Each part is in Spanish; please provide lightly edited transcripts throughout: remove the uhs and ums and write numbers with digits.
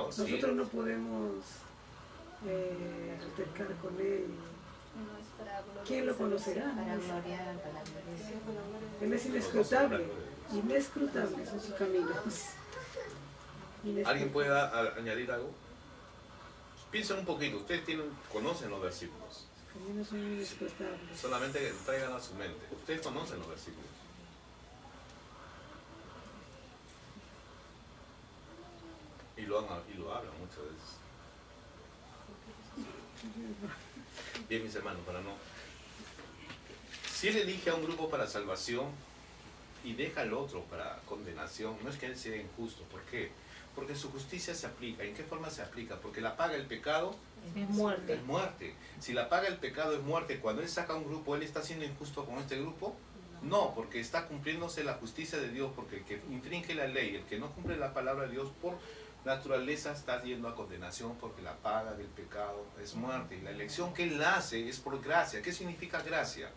No, sí. Nosotros no podemos altercar con él. ¿Quién lo conocerá? Él es inescrutable, inescrutable son sus caminos. ¿Alguien puede añadir algo? Piensen un poquito, ustedes conocen los versículos. Sus caminos son inescrutables. Solamente traigan a su mente. Ustedes conocen los versículos. Y lo hablan muchas veces. Bien, mis hermanos, para no... Si él elige a un grupo para salvación y deja al otro para condenación, no es que él sea injusto. ¿Por qué? Porque su justicia se aplica. ¿En qué forma se aplica? Porque la paga del pecado es muerte. Es muerte. Si la paga del pecado es muerte, cuando él saca un grupo, ¿él está siendo injusto con este grupo? No, porque está cumpliéndose la justicia de Dios, porque el que infringe la ley, el que no cumple la palabra de Dios por naturaleza está yendo a condenación, porque la paga del pecado es muerte. Y la elección que él hace es por gracia. ¿Qué significa gracia?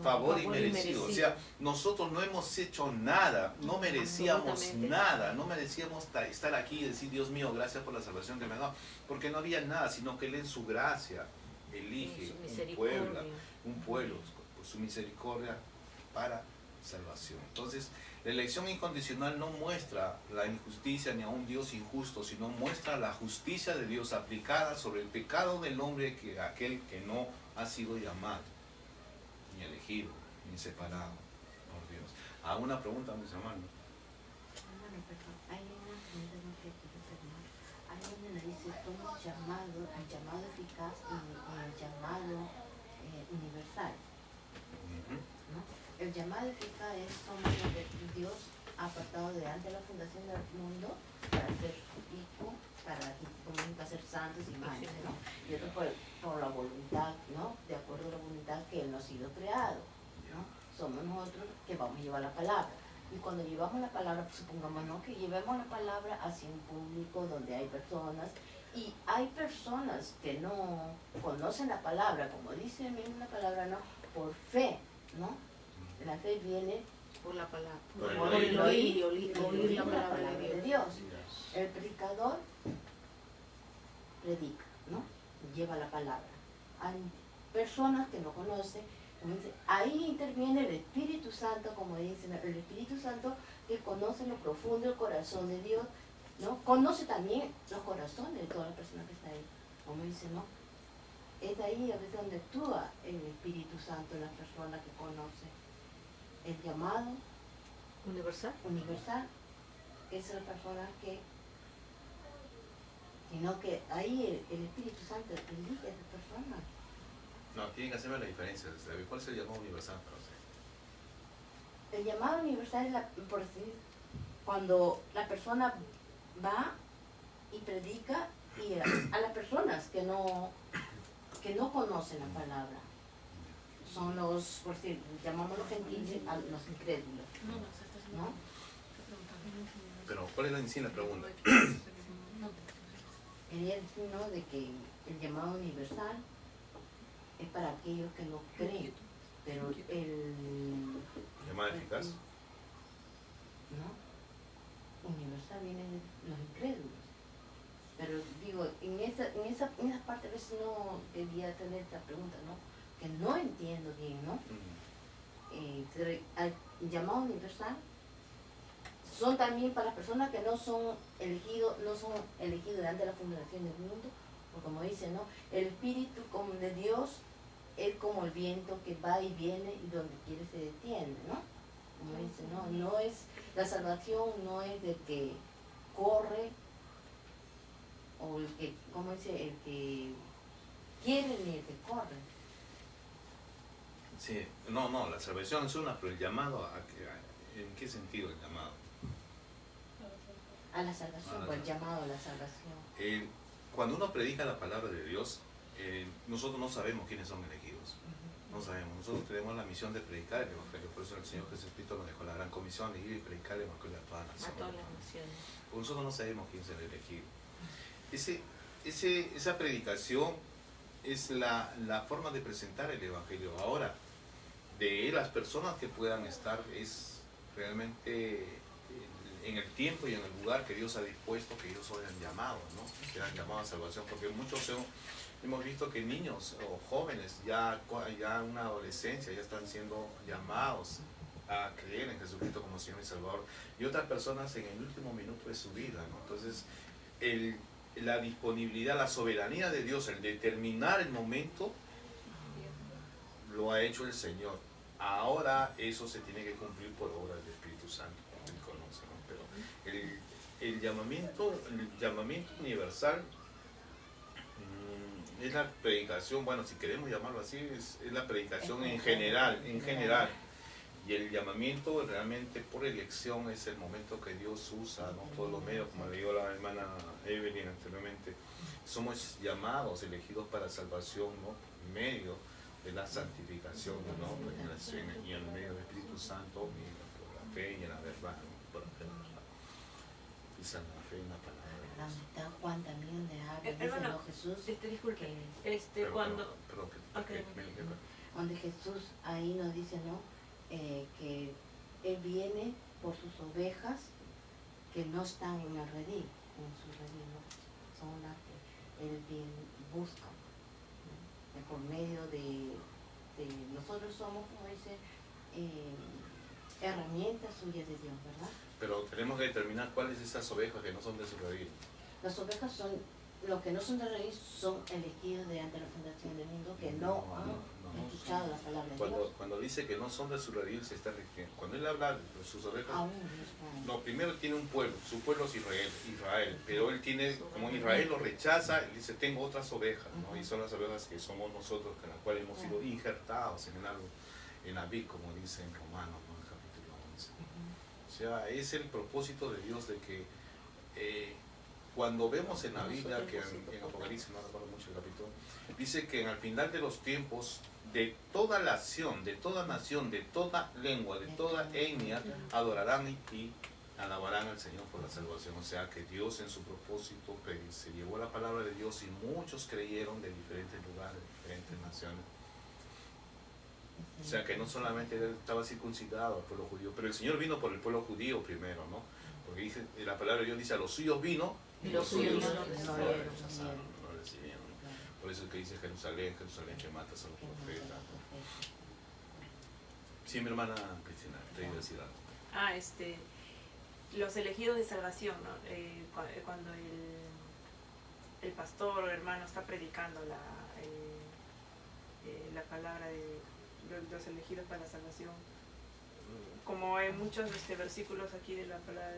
Favor inmerecido. O sea, nosotros no hemos hecho nada, no merecíamos nada, no merecíamos estar aquí y decir, Dios mío, gracias por la salvación que me ha dado, porque no había nada, sino que Él en su gracia elige un pueblo, por su misericordia para salvación. Entonces, la elección incondicional no muestra la injusticia ni a un Dios injusto, sino muestra la justicia de Dios aplicada sobre el pecado del hombre, que aquel que no ha sido llamado, ni elegido, ni separado por Dios. ¿Alguna pregunta, mis hermanos? Hay una pregunta que quiero terminar. Hay donde le dice cómo el llamado eficaz y el llamado universal. ¿No? El llamado eficaz es como lo que Dios ha apartado de antes de la fundación del mundo para ser hijo, para ser santos y imágenes, ¿no? Y otro por la voluntad, ¿no? De acuerdo a la voluntad que Él nos ha sido creado, ¿no? Somos nosotros que vamos a llevar la palabra. Y cuando llevamos la palabra, pues, supongamos, ¿no?, que llevemos la palabra hacia un público donde hay personas, y hay personas que no conocen la palabra, como dice mismo la palabra, ¿no?, por fe, ¿no? La fe viene por la palabra, por el oír la palabra de Dios. El predicador predica, ¿no? Lleva la palabra. Hay personas que no conocen, como dice, ahí interviene el Espíritu Santo, como dicen, el Espíritu Santo que conoce lo profundo del corazón de Dios, ¿no? Conoce también los corazones de todas las personas que están ahí, como dice, ¿no? Es de ahí a veces donde actúa el Espíritu Santo en las personas que conoce. El llamado universal es la persona que, sino que ahí el Espíritu Santo elige a esa persona. No, tienen que hacerme la diferencia. ¿Cuál es el llamado universal para usted? El llamado universal es, por decir, cuando la persona va y predica y a las personas que no conocen la palabra. Son los, por decir, llamamos los gentiles a los incrédulos, ¿no? Pero, ¿cuál es la pregunta? Quería decir, ¿no?, de que el llamado universal es para aquellos que no creen, pero el ¿Llamado eficaz? ¿no? Universal viene de los incrédulos. Pero digo, en esa parte a veces no debía tener esta pregunta, ¿no? Que no entiendo bien, ¿no? El llamado universal son también para las personas que no son elegidos delante de la fundación del mundo, porque como dice, ¿no?, el Espíritu como de Dios es como el viento que va y viene y donde quiere se detiene, ¿no? Como dice, no es, la salvación no es de que corre, o el que, como dice, el que quiere ni el que corre. Sí, no, la salvación es una, pero el llamado, ¿en qué sentido el llamado? A la salvación, o el llamado a la salvación. Cuando uno predica la palabra de Dios, nosotros no sabemos quiénes son elegidos. No sabemos. Nosotros tenemos la misión de predicar el Evangelio. Por eso el Señor Jesucristo nos dejó la gran comisión de ir y predicar el Evangelio a todas las naciones. A todas las naciones. Porque nosotros no sabemos quién es el elegido. Esa predicación es la forma de presentar el Evangelio. Ahora, de las personas que puedan estar, es realmente en el tiempo y en el lugar que Dios ha dispuesto que ellos sean llamados, ¿no? Sean llamados a salvación, porque muchos hemos visto que niños o jóvenes ya en una adolescencia ya están siendo llamados a creer en Jesucristo como Señor y Salvador, y otras personas en el último minuto de su vida, ¿no? Entonces, la disponibilidad, la soberanía de Dios, el determinar el momento, lo ha hecho el Señor. Ahora eso se tiene que cumplir por obra del Espíritu Santo, como Él conoce, ¿no? Pero el llamamiento universal es la predicación, bueno, si queremos llamarlo así, es la predicación en general. Y el llamamiento realmente por elección es el momento que Dios usa, ¿no? Todos los medios, como le digo a la hermana Evelyn anteriormente, somos llamados, elegidos para salvación, ¿no? En medio de la santificación, ¿no? Y en medio del Espíritu Santo, y por la fe y en la verdad, ¿no? Por la fe, quizá la fe en la palabra. Está Juan también de habla, dice, Hermano, ¿no? Jesús, disculpe, donde Jesús ahí nos dice, ¿no? Que Él viene por sus ovejas que no están en el redil, en su redil, ¿no? Son las que Él bien busca, ¿no? Por medio de nosotros somos, como dice, herramientas suyas de Dios, ¿verdad? Pero tenemos que determinar cuáles esas ovejas que no son de su redil. Las ovejas son, los que no son de redil son elegidos de ante la fundación del mundo, que no han escuchado la palabra de Dios. Cuando dice que no son de su redil, se está refiriendo. Cuando él habla de sus ovejas, no, primero tiene un pueblo, su pueblo es Israel, pero él tiene, como Israel lo rechaza, él dice, tengo otras ovejas, ¿no? Y son las ovejas que somos nosotros, con las cuales hemos sido injertados en algo, en la vid, como dice en Romanos, ¿no? En el capítulo 11. O sea, es el propósito de Dios de que cuando vemos en la Biblia, que en Apocalipsis, no recuerdo mucho el capítulo, dice que al final de los tiempos, de toda nación, de toda lengua, de toda etnia, adorarán y alabarán al Señor por la salvación. O sea que Dios en su propósito se llevó la palabra de Dios y muchos creyeron de diferentes lugares, de diferentes naciones. O sea que no solamente él estaba circuncidado al pueblo judío, pero el Señor vino por el pueblo judío primero, ¿no? Porque dice, la palabra de Dios dice, a los suyos vino y los suyos no lo rechazaron. Por eso es que dice Jerusalén, Jerusalén que matas a los profetas. Sí, mi hermana Cristina, te iba a decir algo. Los elegidos de salvación, ¿no? Cuando el pastor o hermano está predicando la palabra de los elegidos para la salvación, como hay muchos versículos aquí de la palabra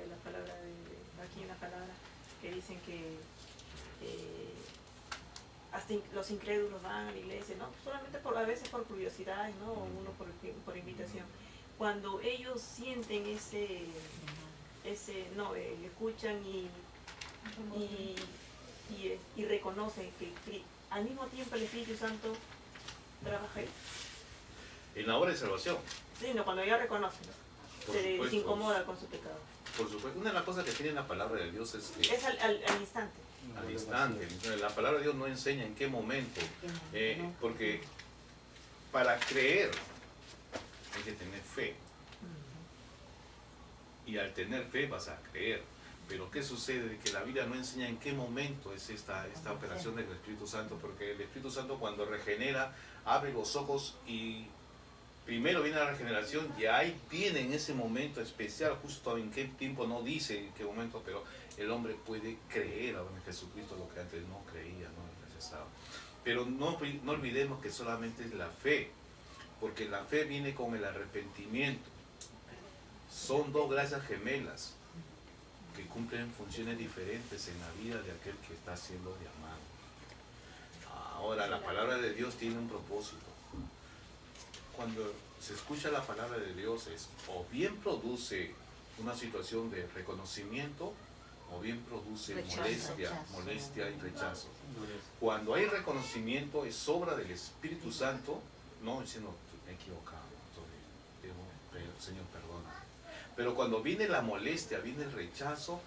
aquí en la palabra que dicen que hasta los incrédulos van a la iglesia, ¿no? Solamente a veces por curiosidad, ¿no? O uno por invitación. Cuando ellos sienten escuchan y reconocen que al mismo tiempo el Espíritu Santo trabaja ahí. En la obra de salvación. Sí, no, cuando ya reconocen, se incomoda con su pecado. Por supuesto, una de las cosas que tiene la palabra de Dios es que... Es al instante. Al instante. La palabra de Dios no enseña en qué momento. Porque para creer hay que tener fe. Y al tener fe vas a creer. Pero ¿qué sucede? Que la Biblia no enseña en qué momento es esta operación del Espíritu Santo. Porque el Espíritu Santo cuando regenera, abre los ojos y primero viene la regeneración y ahí viene en ese momento especial, justo en qué tiempo no dice en qué momento, pero el hombre puede creer ahora en Jesucristo lo que antes no creía, no necesitaba. Pero no olvidemos que solamente es la fe, porque la fe viene con el arrepentimiento. Son dos gracias gemelas que cumplen funciones diferentes en la vida de aquel que está siendo llamado. Ahora, la palabra de Dios tiene un propósito. Cuando se escucha la palabra de Dios es o bien produce una situación de reconocimiento o bien produce molestia y rechazo. Cuando hay reconocimiento es obra del Espíritu Santo, no diciendo me he equivocado, Señor perdona. Pero cuando viene la molestia, viene el rechazo,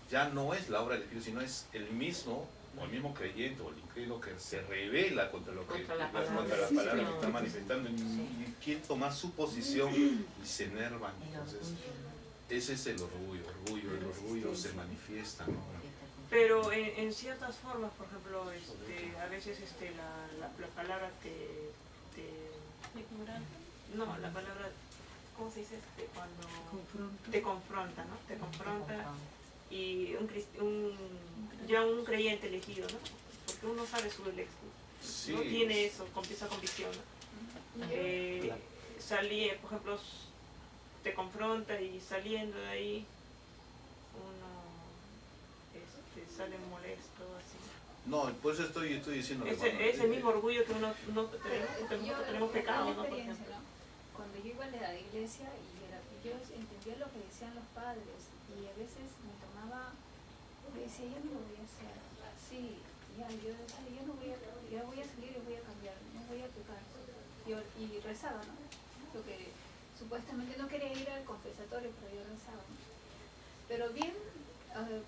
ya no es la obra del Espíritu, sino es el mismo creyente o el incrédulo que se revela contra la palabra que está manifestando y quiere tomar su posición y se enervan. Entonces, Ese es el orgullo. El orgullo se manifiesta, ¿no? Pero en ciertas formas, por ejemplo, a veces la palabra no, la palabra, ¿cómo se dice? Cuando te confronta, ¿no? Te confronta y ya un creyente elegido, ¿no? Porque uno sabe su elección, Sí. no tiene esa convicción, ¿no? Por ejemplo, te confronta y saliendo de ahí uno sale molesto, así. No, por eso estoy diciendo. Ese mismo orgullo que uno no tenemos pecado, ¿no? Por Experiencia, ejemplo. ¿no? Cuando yo iba a la iglesia yo entendía lo que decían los padres y a veces me tomaba, me decía, yo no lo voy a hacer así, yo no voy a, ya voy a salir y voy a cambiar, no voy a pecar. Y rezaba, ¿no? Porque supuestamente no quería ir al confesatorio, pero yo rezaba, ¿no? Pero bien,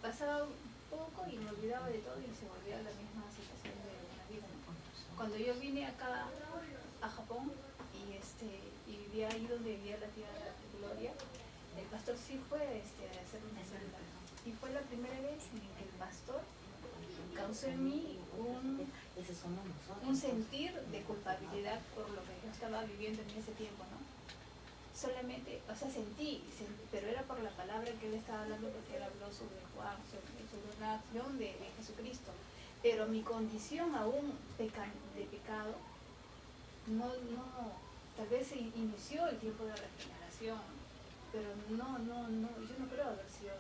pasaba un poco y me olvidaba de todo y se volvía la misma situación de la vida, ¿no? Cuando yo vine acá a Japón y vivía ahí donde vivía la tía Gloria, el pastor sí fue a hacer una célula y fue la primera vez en que el pastor causó en mí un sentir de culpabilidad por lo que yo estaba viviendo en ese tiempo, ¿no? Solamente, o sea, sentí, pero era por la palabra que él estaba hablando, porque él habló sobre Juan, sobre una acción de Jesucristo. Pero mi condición aún de pecado, tal vez se inició el tiempo de regeneración, pero yo no creo haber sido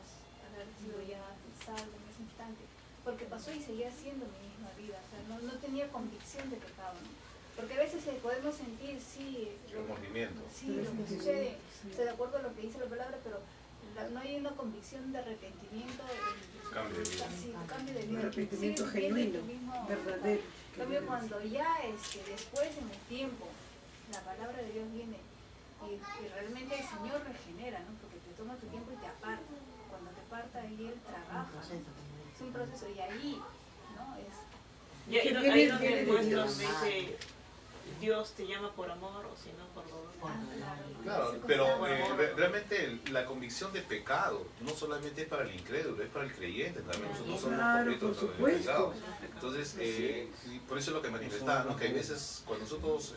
ya salvo en ese instante, porque pasó y seguía siendo mi misma vida, o sea, no tenía convicción de pecado, ¿no? Porque a veces podemos sentir, remordimiento. Sí, lo que sucede, estoy de acuerdo con lo que dice la palabra, pero no hay una convicción de arrepentimiento. Cambio de vida. Sí, cambio de vida. Un arrepentimiento Sí, genuino, mismo, verdadero. En cambio, cuando ya después en el tiempo, la palabra de Dios viene y realmente el Señor regenera, ¿no? Porque te toma tu tiempo y te aparta. Cuando te aparta, ahí Él trabaja, ¿no? Es un proceso y ahí, ¿no? Y ahí donde muestra, dice, Dios te llama por amor o si no por dolor. Claro, pero realmente la convicción de pecado no solamente es para el incrédulo, es para el creyente. También nosotros somos completos en el pecado. Entonces, por eso es lo que manifestaba, ¿no? Que a veces cuando nosotros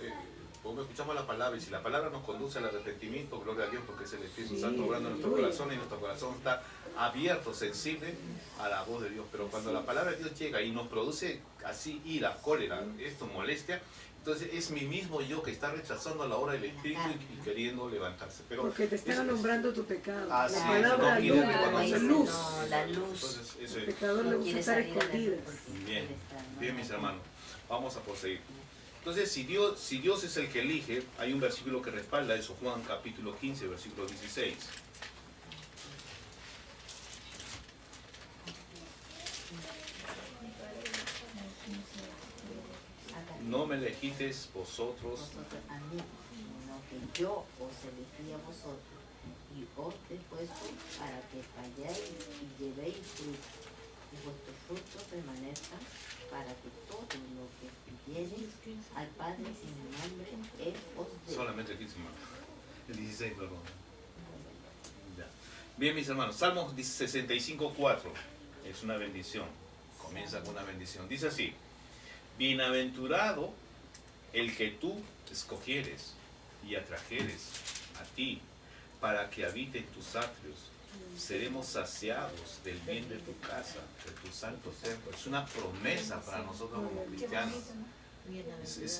escuchamos la palabra y si la palabra nos conduce al arrepentimiento, gloria a Dios, porque es el Espíritu Santo obrando en nuestro corazón y nuestro corazón está abierto, sensible a la voz de Dios. Pero cuando la palabra de Dios llega y nos produce así ira, cólera, esto, molestia, entonces es mi mismo yo que está rechazando la obra del Espíritu y queriendo levantarse. Pero porque te están alumbrando tu pecado. Ah, La sí, palabra no quiere luz, reconocer luz. La luz. Entonces, eso El es. pecador le gusta estar escondidas. Bien, mis hermanos. Vamos a proseguir. Entonces, si Dios es el que elige, hay un versículo que respalda eso, Juan capítulo 15, versículo 16. No me elegisteis vosotros A mí, sino que yo os elegí a vosotros y os he puesto para que vayáis y llevéis fruto, y vuestro fruto permanezca, para que todo lo que pidiereis al Padre en mi nombre, Él os dé. solamente el 15, el 16, perdón. Ya. Bien, mis hermanos, Salmos 65:4 es una bendición. Comienza con una bendición. Dice así: bienaventurado el que tú escogieres y atrajeres a ti para que habite en tus atrios. Seremos saciados del bien de tu casa, de tu santo templo. Es una promesa para nosotros como cristianos.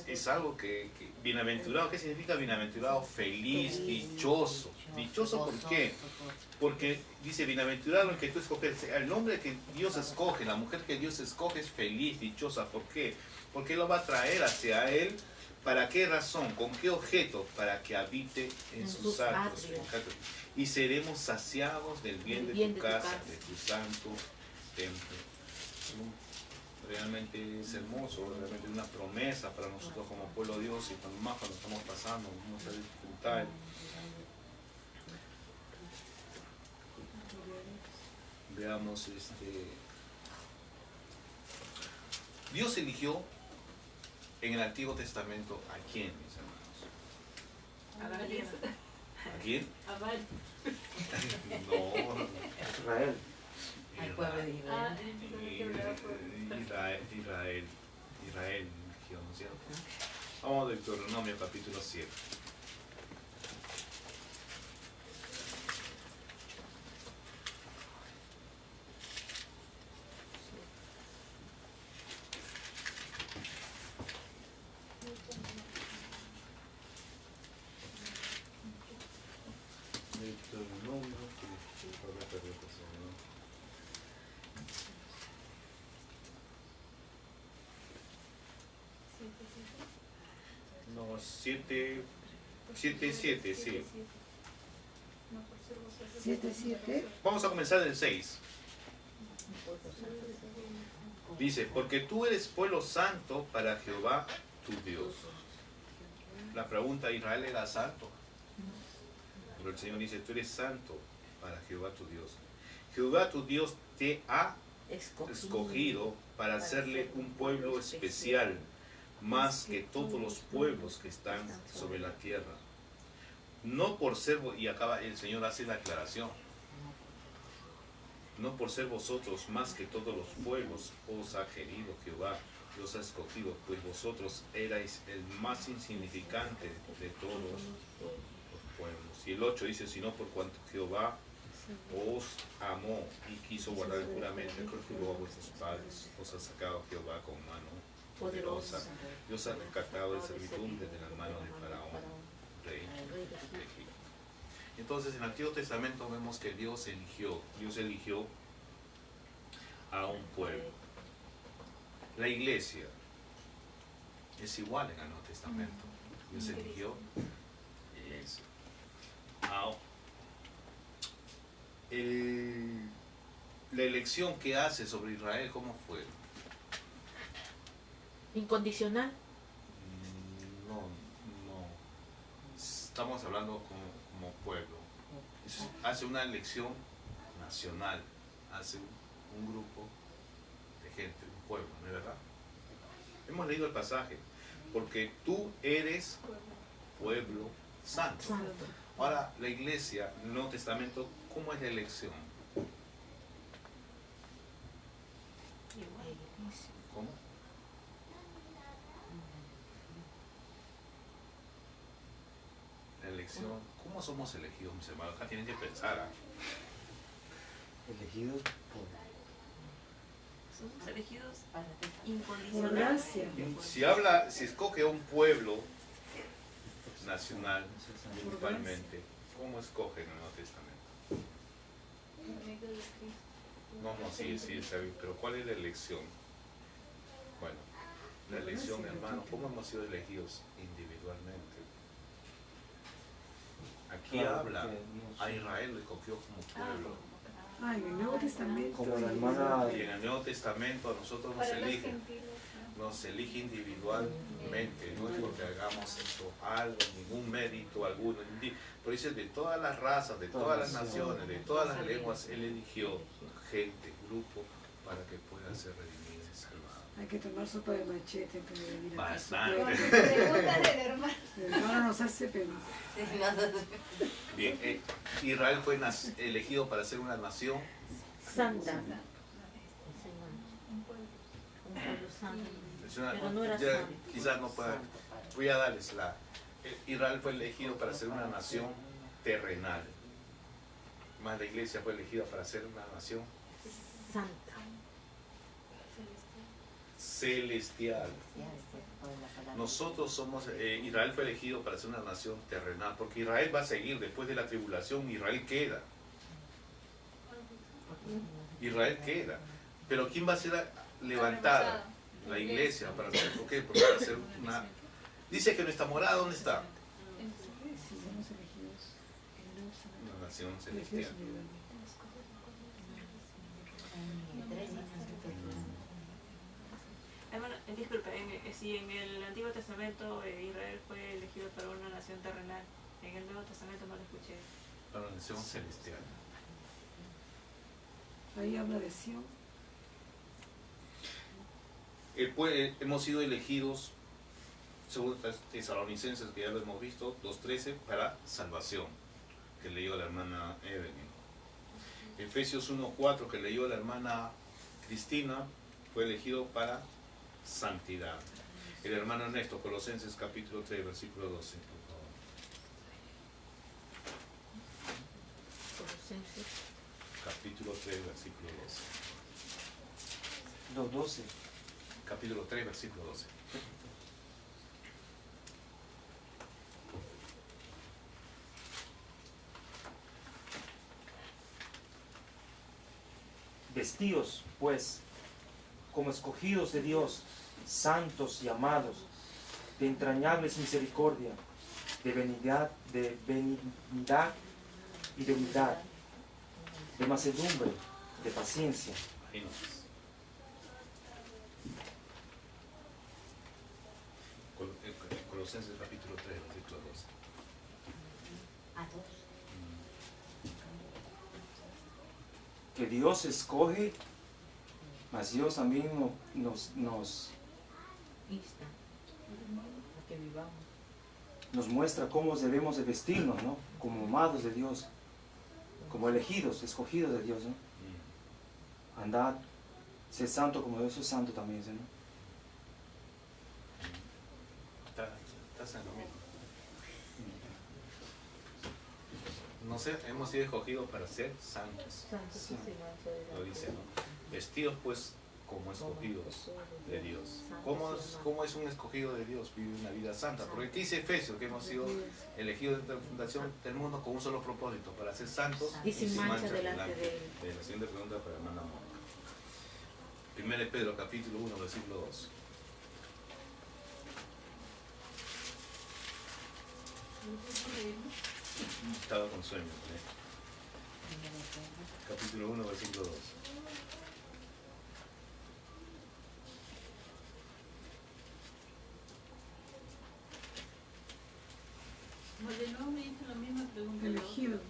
Es algo que bienaventurado, ¿qué significa bienaventurado? Feliz, dichoso. ¿Dichoso por qué? Porque dice, bienaventurado el que tú escoges. El hombre que Dios escoge, la mujer que Dios escoge es feliz, dichosa. ¿Por qué? Porque Él lo va a traer hacia Él. ¿Para qué razón? ¿Con qué objeto? Para que habite en sus atrios. Y seremos saciados del bien de tu casa, de tu santo templo. Realmente es hermoso, realmente es una promesa para nosotros como pueblo de Dios y cuando estamos pasando muchas dificultades. Veamos, Dios eligió en el Antiguo Testamento a quién, mis hermanos. A la ¿A quién? Amal. No. Israel. Al pueblo de Israel. Israel eligió, ¿no es cierto? Vamos a Deuteronomio capítulo 7. Deuteronomio, no, 7, 7, sí. 7:7. Vamos a comenzar del 6. Dice, porque tú eres pueblo santo para Jehová tu Dios. La pregunta, ¿Israel era santo? Pero el Señor dice, tú eres santo para Jehová tu Dios. Jehová tu Dios te ha escogido para hacerle un pueblo especial, más que todos los pueblos que están sobre la tierra. No por ser, y acaba el Señor hace la aclaración, no por ser vosotros más que todos los pueblos os ha querido Jehová, os ha escogido, pues vosotros erais el más insignificante de todos los pueblos. Y el 8 dice, sino por cuanto Jehová os amó y quiso guardar el juramento que juró a vuestros padres, os ha sacado Jehová con mano poderosa, Dios ha rescatado de servidumbre de la mano de Faraón, rey de Egipto. Entonces en el Antiguo Testamento vemos que Dios eligió a un pueblo. La iglesia es igual en el Nuevo Testamento. Dios eligió iglesia. La elección que hace sobre Israel, ¿cómo fue? Incondicional. No. Estamos hablando como pueblo. Hace una elección nacional, hace un grupo de gente, un pueblo, ¿no es verdad? Hemos leído el pasaje, porque tú eres pueblo santo. Ahora, la iglesia, en el Nuevo Testamento, ¿cómo es la elección? ¿Cómo? La elección, ¿cómo somos elegidos, mis hermanos? Acá tienen que pensar. Elegidos por... Somos elegidos Por incondicionalmente. gracia. Si escoge un pueblo nacional, principalmente, ¿cómo escoge en el Nuevo Testamento? No, sí, está bien, pero ¿cuál es la elección? Bueno, la elección, hermano, ¿cómo hemos sido elegidos individualmente? Aquí Claro, habla, que no a sé. Israel lo escogió como pueblo. Ah, en el Nuevo Testamento. Como la hermana... Y en el Nuevo Testamento a nosotros nos Para los elige. gentiles, ¿no? Nos elige individualmente, no es porque hagamos esto algo, ningún mérito alguno. Pero dice, de todas las razas, de todas las naciones, de todas las lenguas, Él eligió gente, grupo, para que puedan ser redimidos y salvados. Hay que tomar sopa de machete antes de venir a Bastante. Pregunta del hermano. El hermano nos hace pensar. Bien, Israel fue elegido para ser una nación Santa. Un pueblo. Un pueblo santo. Pero no era ya, santo. quizás no pueda. Voy a darles Israel fue elegido para ser una nación terrenal. Más la iglesia fue elegida para ser una nación Santa. celestial. Nosotros somos, Israel fue elegido para ser una nación terrenal, porque Israel va a seguir después de la tribulación, Israel queda. Israel queda. Pero ¿quién va a ser levantada? La iglesia, ¿para hacer por qué? Porque va a ser una... Dice que nuestra morada, ¿dónde está? Si somos elegidos, Una nación elegidos celestial. individualmente. Hermano, disculpa, si en el Antiguo Testamento Israel fue elegido para una nación terrenal, en el Nuevo Testamento no lo escuché. Para una nación celestial. Ahí habla de Sion. Hemos sido elegidos, según Tesalonicenses, que ya lo hemos visto, 2:13, para salvación. que leyó la hermana Evelyn. Efesios 1:4 que leyó la hermana Cristina fue elegido para santidad. El hermano Ernesto, Colosenses capítulo 3, versículo 12, por favor. Colosenses. Capítulo 3, versículo 12. 2:12. Capítulo 3, versículo 12. Vestíos, pues, como escogidos de Dios, santos y amados, de entrañables misericordia, de benignidad y de humildad, de mansedumbre, de paciencia. Ahí nomás. Colosenses capítulo 3, versículo 12. A dos. Que Dios escoge, mas Dios también nos Insta a que vivamos. nos muestra cómo debemos de vestirnos, ¿no? Como amados de Dios, como elegidos, escogidos de Dios, ¿no? Andad, sé santo como Dios es santo también, ¿no? Estás en lo mismo. No sé, hemos sido escogidos para ser santos. Santo Sí. que se mancha de la Lo dice, ¿no? Vestidos pues como escogidos de Dios. Santos ¿Cómo es un escogido de Dios? Vive una vida santa. Porque aquí dice Efesios que hemos sido elegidos desde la fundación del mundo con un solo propósito, para ser santos y sin mancha delante de él. La siguiente pregunta para la hermana Mónica. 1 de Pedro capítulo 1 versículo 2. Estaba con sueño. Capítulo 1 versículo 2. De nuevo me hizo la misma pregunta. Elegidos,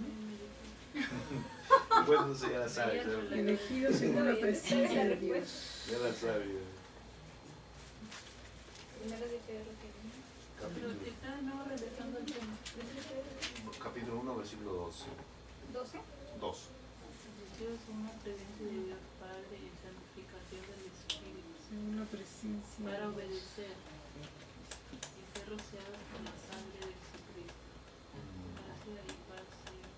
Bueno, eso ya la sabe. Elegidos según la presencia de Dios. Ya la sabe. Primero de Pedro que Pero que está de nuevo regresando al tema. Capítulo 1 versículo 2. 12. 2. Dios una presencia de Dios Padre y santificación del Espíritu Según la presencia de para Dios. obedecer y ser rociados con la sangre de Jesucristo. Gracia y paz sea.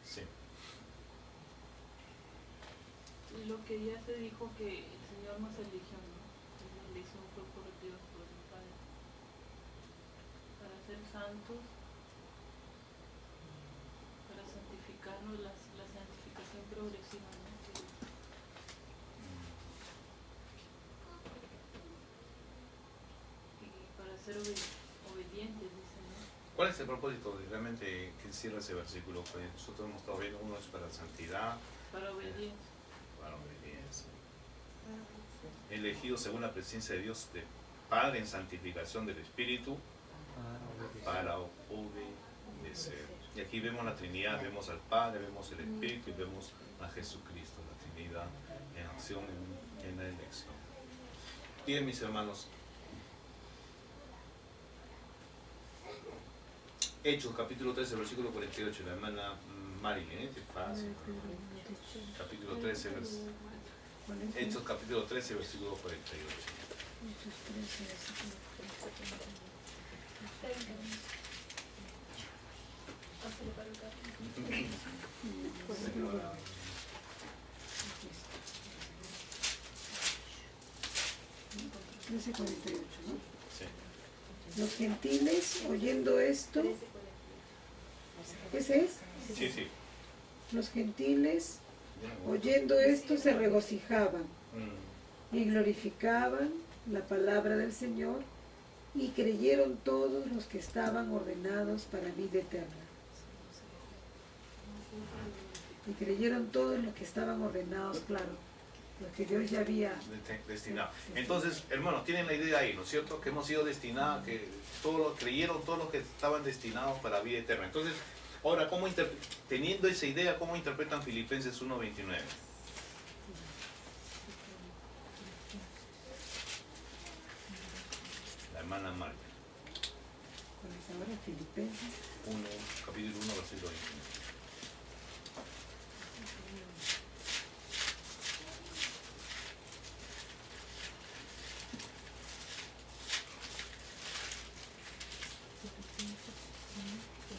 Sí. Y lo que ya se dijo que el Señor nos eligió, ¿no? La elección fue por Dios, por el Padre. Para ser santos, para santificarnos, la santificación progresiva, ¿no? Y para ser obedientes, dice, ¿no? ¿Cuál es el propósito de realmente que encierra ese versículo? Pues nosotros hemos estado viendo, uno es para santidad, Para obediencia. para obediencia. Elegido según la presencia de Dios de Padre en santificación del Espíritu para obedecer. Y aquí vemos la Trinidad, vemos al Padre, vemos el Espíritu y vemos a Jesucristo, la Trinidad en acción en la elección. Bien, mis hermanos, Hechos capítulo 13, versículo 48, la hermana Marilyn, qué fácil. Capítulo 13, Hechos capítulo 13, versículo 48. Hechos 13, versículo 48. Pásale para el carro. Señora, Trece 48, ¿no? sí. Los gentiles, oyendo esto, ¿ese es? Sí, sí. Los gentiles, oyendo esto, se regocijaban y glorificaban la palabra del Señor, y creyeron todos los que estaban ordenados para vida eterna. Y creyeron todos los que estaban ordenados, claro, los que Dios ya había Destinado. Entonces, hermanos, tienen la idea ahí, ¿no es cierto? Que hemos sido destinados, que creyeron todos los que estaban destinados para vida eterna. Entonces, ahora, teniendo esa idea, ¿cómo interpretan Filipenses 1:29? La hermana María. Ahora Filipenses. Capítulo 1, versículo 21.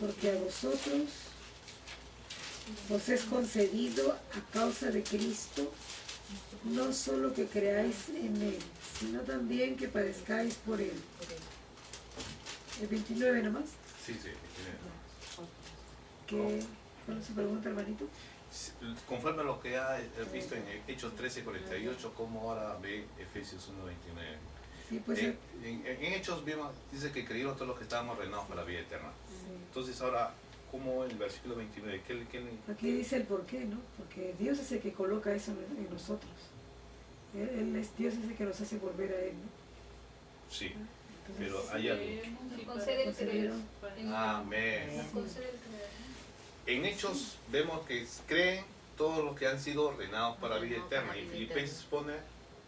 Porque a vosotros os es concedido a causa de Cristo, no solo que creáis en Él, sino también que padezcáis por Él. ¿El 29 nomás? Sí, 29. ¿Cuál es su pregunta, hermanito? Conforme a lo que ha visto en Hechos 13:48, ¿cómo ahora ve Efesios 1:29? Sí, pues, en Hechos vimos, dice que creyeron todos los que estábamos reinados para la vida eterna. sí. Entonces ahora, ¿cómo en el versículo 29? Aquí dice el por qué, ¿no? Porque Dios es el que coloca eso en nosotros. Dios es el que nos hace volver a Él, ¿no? Sí, Entonces, pero hay algo. Nos concede el creer. Amén. Nos concede el creer. En Hechos vemos que creen todos los que han sido ordenados para la vida eterna. Y Filipenses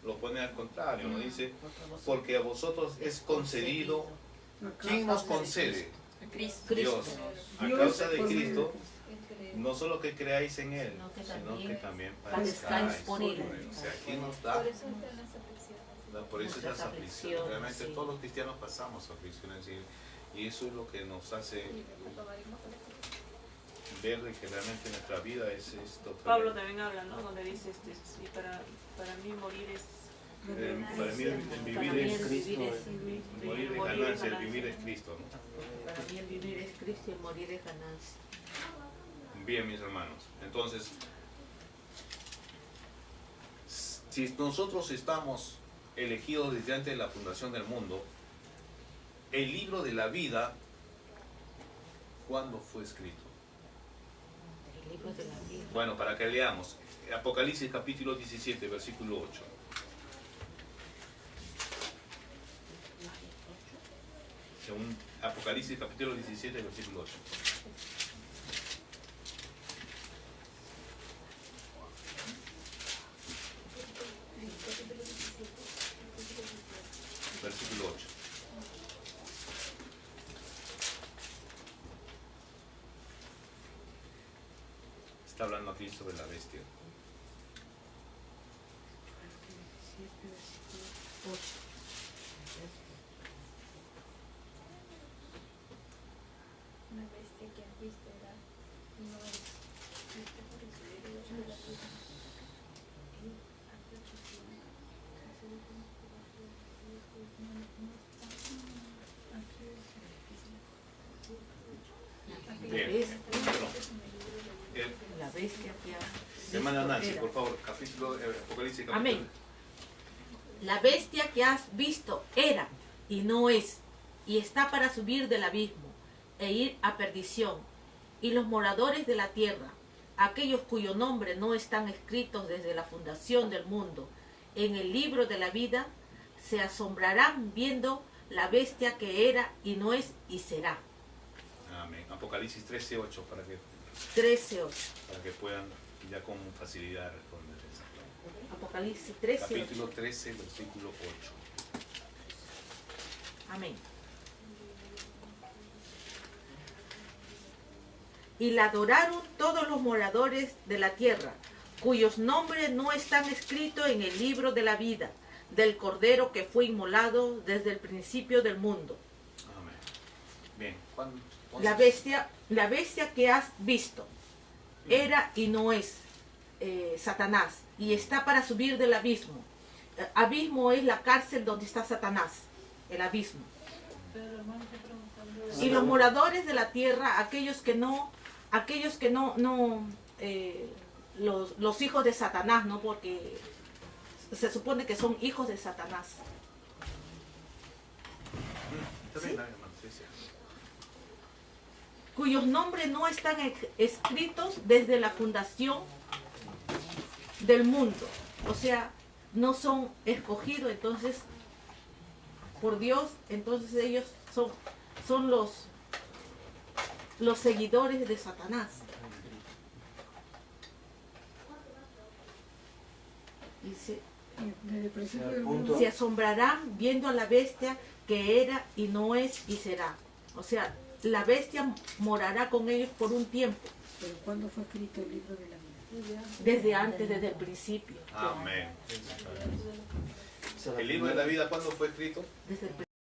lo pone al contrario, ¿no? Dice, porque a vosotros es concedido. ¿Quién nos concede? Dios. A causa de Cristo, no solo que creáis en Él, sino que también padezcáis por Él. O sea, ¿quién nos da? Por eso están las aflicciones. Por eso esas aflicciones. Realmente todos los cristianos pasamos aflicciones y eso es lo que nos hace ver que realmente nuestra vida es esto. Pablo también habla, ¿no? Donde dice, sí, para mí morir es... para mí el vivir es Cristo, morir es ganancia, el vivir es Cristo, ¿no? Para mí el vivir es Cristo y el morir es ganancia. Bien, mis hermanos, entonces, si nosotros estamos elegidos desde antes de la fundación del mundo, el libro de la vida, ¿cuándo fue escrito? El libro de la vida. Bueno, para que leamos, Apocalipsis capítulo 17, versículo 8. Según Apocalipsis capítulo 17, versículo 8. Versículo 8. Está hablando aquí sobre la bestia. Una bestia que has visto era, no es viste por el cielo de la tierra. Bien. La bestia que ha... Hermana Nancy, por favor, capítulo, Apocalipsis capítulo. Amén. La bestia que has visto era y no es, y está para subir del abismo e ir a perdición. Y los moradores de la tierra, aquellos cuyo nombre no están escritos desde la fundación del mundo en el libro de la vida, se asombrarán viendo la bestia que era y no es y será. Amén. Apocalipsis 13:8 para que 13:8. para que puedan ya con facilidad responder esa pregunta. Apocalipsis 13:8. Capítulo 13, versículo 8. Amén. Y la adoraron todos los moradores de la tierra, cuyos nombres no están escritos en el libro de la vida, del Cordero que fue inmolado desde el principio del mundo. Amén. Bien. La bestia que has visto era y no es Satanás, y está para subir del abismo. Abismo es la cárcel donde está Satanás, el abismo. Y los moradores de la tierra, aquellos que no, los hijos de Satanás, ¿no? Porque se supone que son hijos de Satanás. ¿Sí? Cuyos nombres no están escritos desde la fundación del mundo. O sea, no son escogidos, entonces, por Dios, entonces ellos son los seguidores de Satanás. Dice, se asombrarán viendo a la bestia que era y no es y será. O sea, la bestia morará con ellos por un tiempo. ¿Pero cuándo fue escrito el libro de la vida? Desde antes, desde el principio. Amén. ¿El libro de la vida cuándo fue escrito? Desde el